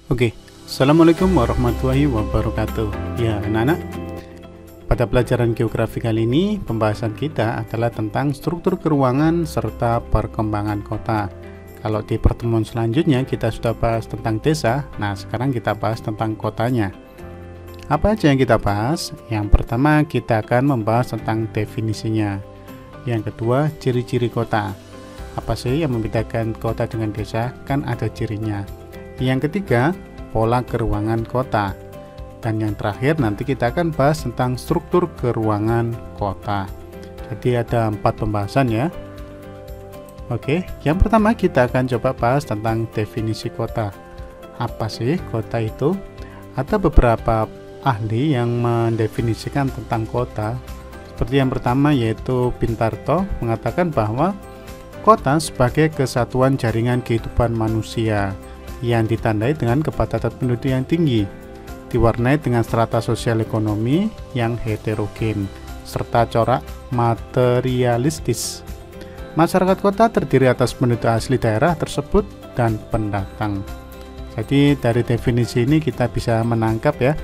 Oke, Assalamualaikum warahmatullahi wabarakatuh. Ya, anak-anak, pada pelajaran geografi kali ini pembahasan kita adalah tentang struktur keuangan serta perkembangan kota. Kalau di pertemuan selanjutnya kita sudah bahas tentang desa, nah sekarang kita bahas tentang kotanya. Apa aja yang kita bahas? Yang pertama kita akan membahas tentang definisinya. Yang kedua, ciri-ciri kota. Apa sih yang membedakan kota dengan desa? Kan ada cirinya. Yang ketiga, pola keuangan kota. Dan yang terakhir nanti kita akan bahas tentang struktur keuangan kota. Jadi ada 4 pembahasan ya. Oke, yang pertama kita akan coba bahas tentang definisi kota. Apa sih kota itu? Ada beberapa ahli yang mendefinisikan tentang kota. Seperti yang pertama yaitu Pintarto mengatakan bahwa kota sebagai kesatuan jaringan kehidupan manusia yang ditandai dengan kepadatan penduduk yang tinggi, diwarnai dengan strata sosial ekonomi yang heterogen, serta corak materialistis. Masyarakat kota terdiri atas penduduk asli daerah tersebut dan pendatang. Jadi dari definisi ini kita bisa menangkap ya,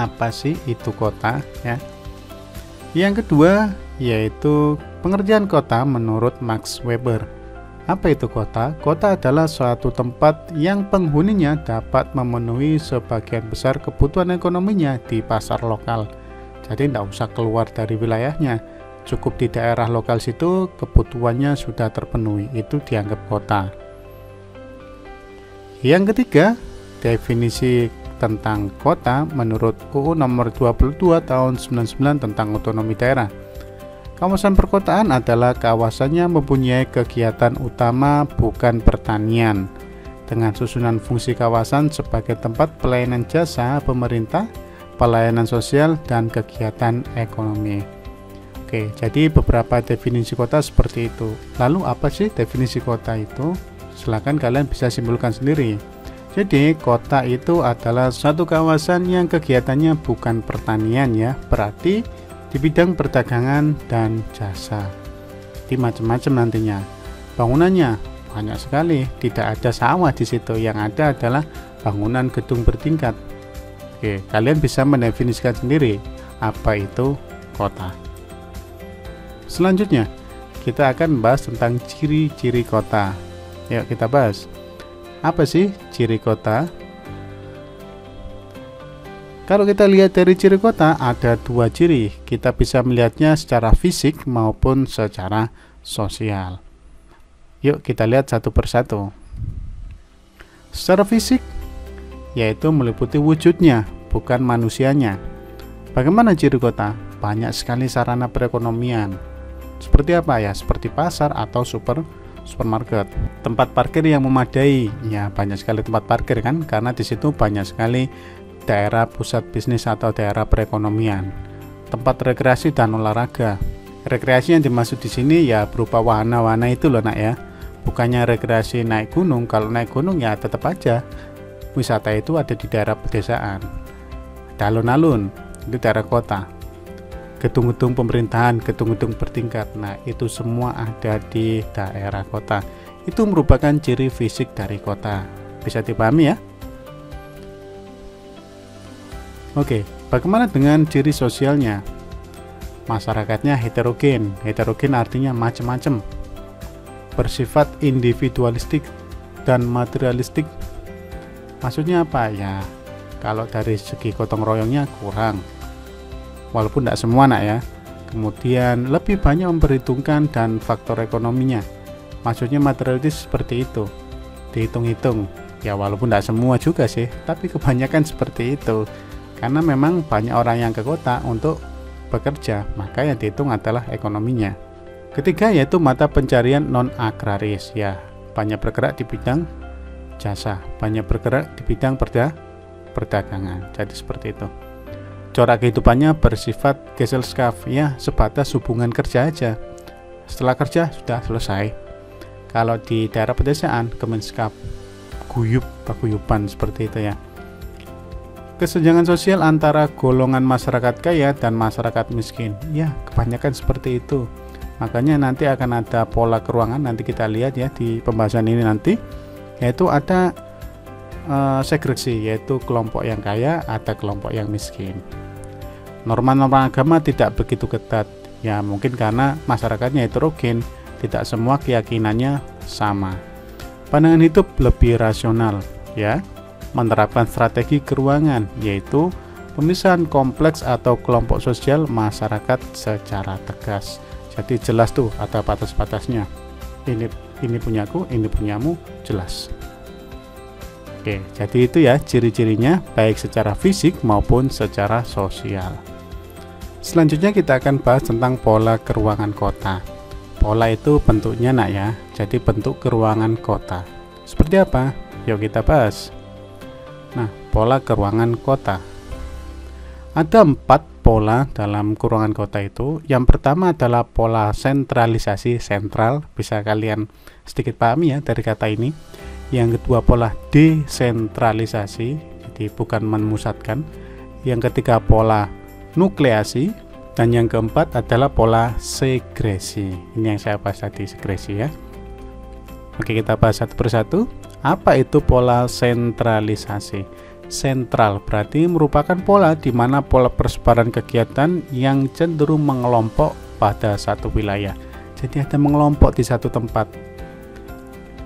apa sih itu kota ya. Yang kedua yaitu pengertian kota menurut Max Weber. Apa itu kota? Kota adalah suatu tempat yang penghuninya dapat memenuhi sebagian besar kebutuhan ekonominya di pasar lokal. Jadi tidak usah keluar dari wilayahnya, cukup di daerah lokal situ kebutuhannya sudah terpenuhi, itu dianggap kota. Yang ketiga, definisi tentang kota menurut UU nomor 22 tahun 99 tentang otonomi daerah. Kawasan perkotaan adalah kawasan yang mempunyai kegiatan utama bukan pertanian, dengan susunan fungsi kawasan sebagai tempat pelayanan jasa pemerintah, pelayanan sosial, dan kegiatan ekonomi. Oke, jadi beberapa definisi kota seperti itu. Lalu apa sih definisi kota itu? Silakan kalian bisa simpulkan sendiri. Jadi kota itu adalah suatu kawasan yang kegiatannya bukan pertanian ya, berarti di bidang perdagangan dan jasa. Jadi macam-macam nantinya. Bangunannya banyak sekali, tidak ada sawah di situ. Yang ada adalah bangunan gedung bertingkat. Oke, kalian bisa mendefinisikan sendiri apa itu kota. Selanjutnya, kita akan membahas tentang ciri-ciri kota. Yuk kita bahas. Apa sih ciri kota? Kalau kita lihat dari ciri kota, ada 2 ciri. Kita bisa melihatnya secara fisik maupun secara sosial. Yuk kita lihat satu persatu. Secara fisik, yaitu meliputi wujudnya, bukan manusianya. Bagaimana ciri kota? Banyak sekali sarana perekonomian. Seperti apa ya? Seperti pasar atau supermarket. Tempat parkir yang memadai. Ya, banyak sekali tempat parkir kan, karena di situ banyak sekali daerah pusat bisnis atau daerah perekonomian. Tempat rekreasi dan olahraga. Rekreasi yang dimaksud di sini ya berupa wahana-wahana itu loh nak ya. Bukannya rekreasi naik gunung. Kalau naik gunung ya tetap aja wisata itu ada di daerah pedesaan. Ada alun-alun, itu daerah kota. Gedung-gedung pemerintahan, gedung-gedung bertingkat. Nah, itu semua ada di daerah kota. Itu merupakan ciri fisik dari kota. Bisa dipahami ya? Oke, bagaimana dengan ciri sosialnya? Masyarakatnya heterogen. Heterogen artinya macam-macam. Bersifat individualistik dan materialistik. Maksudnya apa ya? Kalau dari segi gotong royongnya kurang. Walaupun tidak semua nak ya. Kemudian lebih banyak memperhitungkan dan faktor ekonominya. Maksudnya materialistis seperti itu. Dihitung-hitung. Ya walaupun tidak semua juga sih, tapi kebanyakan seperti itu. Karena memang banyak orang yang ke kota untuk bekerja, maka yang dihitung adalah ekonominya. Ketiga yaitu mata pencarian non-agraris, ya banyak bergerak di bidang jasa, banyak bergerak di bidang perdagangan. Jadi seperti itu. Corak kehidupannya bersifat Gesellschaft, ya sebatas hubungan kerja aja. Setelah kerja sudah selesai. Kalau di daerah pedesaan, Gemeinschaft, paguyuban seperti itu ya. Kesenjangan sosial antara golongan masyarakat kaya dan masyarakat miskin. Ya, kebanyakan seperti itu. Makanya nanti akan ada pola keuangan, nanti kita lihat ya di pembahasan ini nanti. Yaitu ada segresi, yaitu kelompok yang kaya ada kelompok yang miskin. Norma-norma agama tidak begitu ketat, ya mungkin karena masyarakatnya heterogen, tidak semua keyakinannya sama. Pandangan hidup lebih rasional, ya, menerapkan strategi keuangan, yaitu pemisahan kompleks atau kelompok sosial masyarakat secara tegas. Jadi jelas tuh ada batas-batasnya. Ini punyaku, ini punyamu, jelas. Oke, jadi itu ya ciri-cirinya baik secara fisik maupun secara sosial. Selanjutnya kita akan bahas tentang pola keruangan kota. Pola itu bentuknya nak ya, jadi bentuk keruangan kota. Seperti apa? Yuk kita bahas. Nah, pola keruangan kota. Ada 4 pola dalam keruangan kota itu. Yang pertama adalah pola sentralisasi, sentral, bisa kalian sedikit pahami ya dari kata ini. Yang kedua pola desentralisasi, jadi bukan memusatkan. Yang ketiga pola nukleasi, dan yang keempat adalah pola segresi. Ini yang saya bahas tadi, segresi ya. Oke, kita bahas satu persatu. Apa itu pola sentralisasi? Sentral berarti merupakan pola di mana pola persebaran kegiatan yang cenderung mengelompok pada satu wilayah. Jadi ada mengelompok di satu tempat.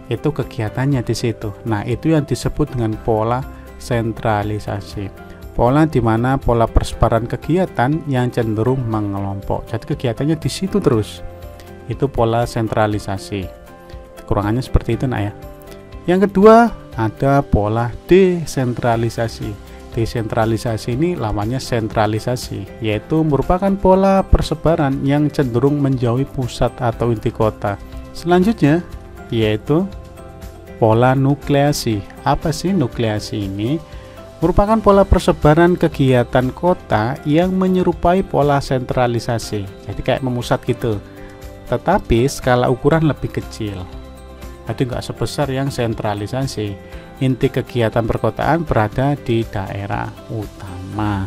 Itu kegiatannya di situ. Nah, itu yang disebut dengan pola sentralisasi. Pola di mana pola persebaran kegiatan yang cenderung mengelompok. Jadi kegiatannya di situ terus. Itu pola sentralisasi. Kekurangannya seperti itu nak ya. Yang kedua ada pola desentralisasi. Desentralisasi ini lawannya sentralisasi, yaitu merupakan pola persebaran yang cenderung menjauhi pusat atau inti kota. Selanjutnya yaitu pola nukleasi. Apa sih nukleasi ini? Merupakan pola persebaran kegiatan kota yang menyerupai pola sentralisasi. Jadi kayak memusat gitu, tetapi skala ukuran lebih kecil. Jadi nggak sebesar yang sentralisasi. Inti kegiatan perkotaan berada di daerah utama.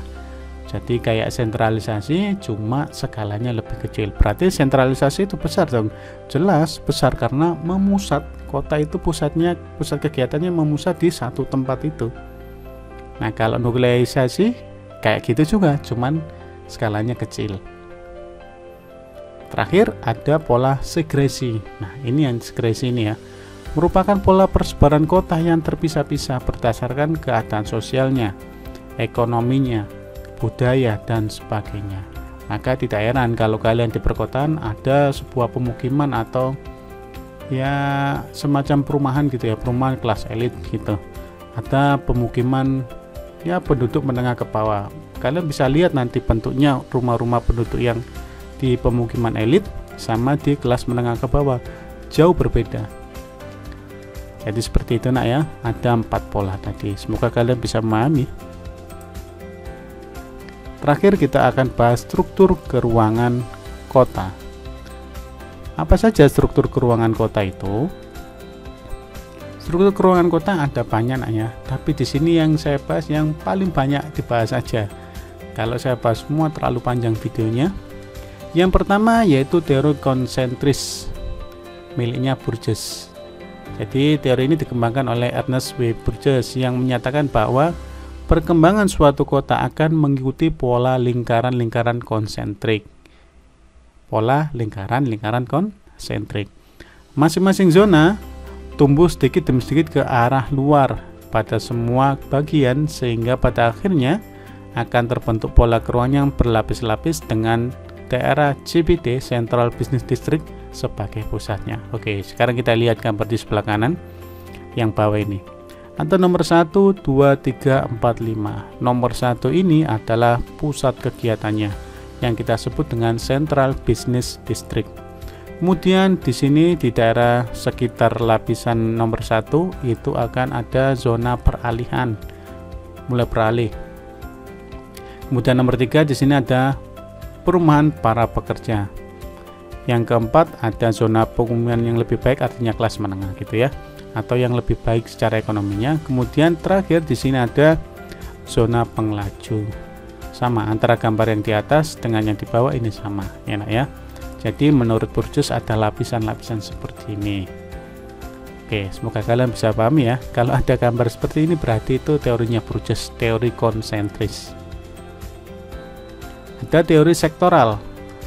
Jadi kayak sentralisasi cuma skalanya lebih kecil. Berarti sentralisasi itu besar dong. Jelas besar karena memusat. Kota itu pusat kegiatannya memusat di satu tempat itu. Nah, kalau nukleisasi kayak gitu juga, cuman skalanya kecil. Terakhir ada pola segresi. Nah, ini yang segresi ini ya. Merupakan pola persebaran kota yang terpisah-pisah berdasarkan keadaan sosialnya, ekonominya, budaya, dan sebagainya. Maka tidak heran kalau kalian di perkotaan ada sebuah pemukiman atau ya semacam perumahan gitu ya, perumahan kelas elit gitu. Ada pemukiman ya penduduk menengah ke bawah. Kalian bisa lihat nanti bentuknya rumah-rumah penduduk yang di pemukiman elit sama di kelas menengah ke bawah jauh berbeda. Jadi seperti itu nak ya, ada 4 pola tadi. Semoga kalian bisa memahami. Terakhir kita akan bahas struktur keruangan kota. Apa saja struktur keruangan kota itu? Struktur keruangan kota ada banyak nak ya, tapi di sini yang saya bahas yang paling banyak dibahas aja. Kalau saya bahas semua terlalu panjang videonya. Yang pertama yaitu teori konsentris miliknya Burgess. Jadi teori ini dikembangkan oleh Ernest W. Burgess yang menyatakan bahwa perkembangan suatu kota akan mengikuti pola lingkaran-lingkaran konsentrik. Pola lingkaran-lingkaran konsentrik. Masing-masing zona tumbuh sedikit demi sedikit ke arah luar pada semua bagian sehingga pada akhirnya akan terbentuk pola keruangan yang berlapis-lapis dengan daerah CBD Central Business District sebagai pusatnya. Oke, sekarang kita lihat gambar di sebelah kanan yang bawah ini. Atau nomor 1, 2, 3, 4, 5. Nomor 1 ini adalah pusat kegiatannya yang kita sebut dengan Central Business District. Kemudian di sini di daerah sekitar lapisan nomor 1 itu akan ada zona peralihan, mulai beralih. Kemudian nomor 3 di sini ada perumahan para pekerja. Yang keempat ada zona pemukiman yang lebih baik, artinya kelas menengah gitu ya, atau yang lebih baik secara ekonominya. Kemudian terakhir di sini ada zona penglaju. Sama antara gambar yang di atas dengan yang di bawah ini sama, ya nak ya. Jadi menurut Burgess ada lapisan-lapisan seperti ini. Oke, semoga kalian bisa pahami ya. Kalau ada gambar seperti ini berarti itu teorinya Burgess, teori konsentris. Ada teori sektoral,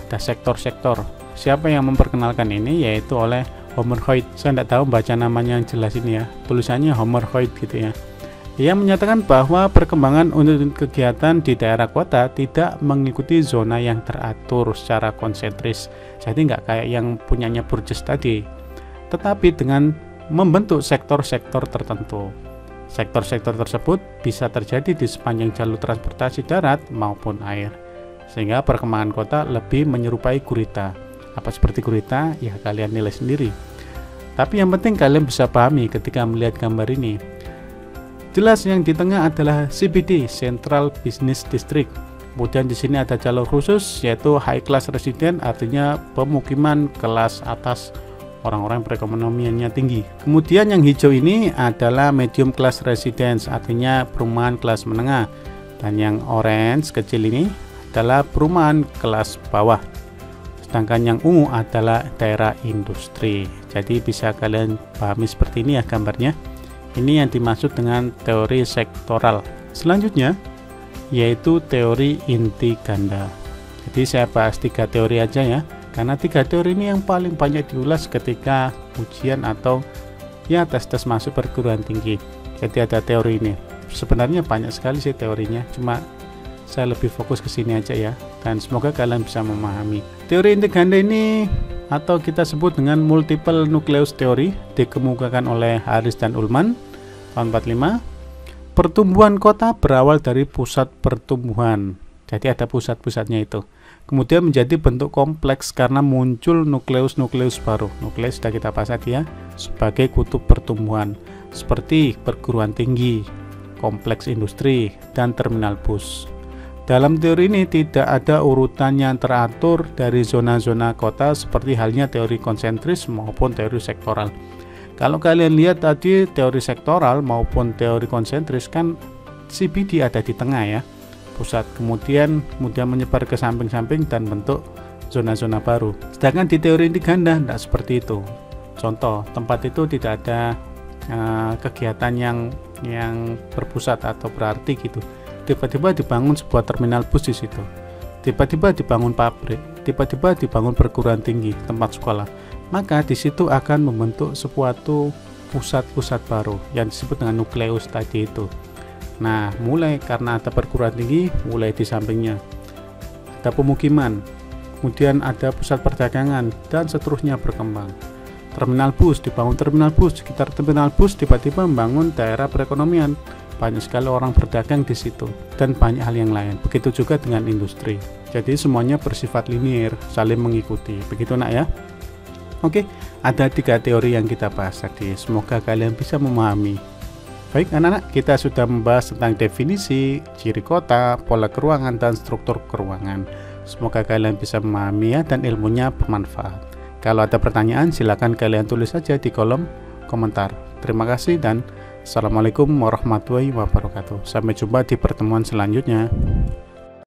ada sektor-sektor. Siapa yang memperkenalkan ini? Yaitu oleh Homer Hoyt. Saya tidak tahu baca namanya yang jelas ini ya, tulisannya Homer Hoyt gitu ya. Ia menyatakan bahwa perkembangan unit kegiatan di daerah kota tidak mengikuti zona yang teratur secara konsentris. Jadi nggak kayak yang punyanya Burgess tadi, tetapi dengan membentuk sektor-sektor tertentu. Sektor-sektor tersebut bisa terjadi di sepanjang jalur transportasi darat maupun air, sehingga perkembangan kota lebih menyerupai gurita. Apa seperti gurita? Ya kalian nilai sendiri. Tapi yang penting kalian bisa pahami ketika melihat gambar ini. Jelas yang di tengah adalah CBD, Central Business District. Kemudian di sini ada jalur khusus yaitu High Class Resident, artinya pemukiman kelas atas, orang-orang perekonomiannya tinggi. Kemudian yang hijau ini adalah Medium Class Residence, artinya perumahan kelas menengah. Dan yang orange kecil ini adalah perumahan kelas bawah. Sedangkan yang ungu adalah daerah industri. Jadi bisa kalian pahami seperti ini ya gambarnya. Ini yang dimaksud dengan teori sektoral. Selanjutnya yaitu teori inti ganda. Jadi saya bahas 3 teori aja ya, karena 3 teori ini yang paling banyak diulas ketika ujian atau ya tes-tes masuk perguruan tinggi. Jadi ada teori ini. Sebenarnya banyak sekali sih teorinya, cuma saya lebih fokus ke sini aja ya, dan semoga kalian bisa memahami. Teori inti ganda ini atau kita sebut dengan multiple nucleus theory dikemukakan oleh Harris dan Ullman tahun 45. Pertumbuhan kota berawal dari pusat pertumbuhan, jadi ada pusat-pusatnya itu, kemudian menjadi bentuk kompleks karena muncul nukleus-nukleus baru. Nukleus sudah kita bahas tadi ya, sebagai kutub pertumbuhan seperti perguruan tinggi, kompleks industri, dan terminal bus. Dalam teori ini tidak ada urutan yang teratur dari zona-zona kota seperti halnya teori konsentris maupun teori sektoral. Kalau kalian lihat tadi teori sektoral maupun teori konsentris kan CBD ada di tengah ya, pusat, kemudian menyebar ke samping-samping dan bentuk zona-zona baru. Sedangkan di teori inti ganda tidak seperti itu. Contoh, tempat itu tidak ada kegiatan yang berpusat atau berarti gitu. Tiba-tiba dibangun sebuah terminal bus di situ, tiba-tiba dibangun pabrik, tiba-tiba dibangun perguruan tinggi, tempat sekolah, maka di situ akan membentuk suatu pusat-pusat baru yang disebut dengan nukleus tadi itu. Nah, mulai karena ada perguruan tinggi, mulai di sampingnya ada pemukiman, kemudian ada pusat perdagangan, dan seterusnya berkembang. Terminal bus, dibangun terminal bus, sekitar terminal bus tiba-tiba membangun daerah perekonomian. Banyak sekali orang berdagang di situ dan banyak hal yang lain. Begitu juga dengan industri. Jadi semuanya bersifat linear, saling mengikuti. Begitu nak ya. Oke, ada 3 teori yang kita bahas tadi. Semoga kalian bisa memahami. Baik anak-anak, kita sudah membahas tentang definisi, ciri kota, pola keruangan, dan struktur keruangan. Semoga kalian bisa memahami ya, dan ilmunya bermanfaat. Kalau ada pertanyaan silakan kalian tulis saja di kolom komentar. Terima kasih dan Assalamualaikum warahmatullahi wabarakatuh. Sampai jumpa di pertemuan selanjutnya.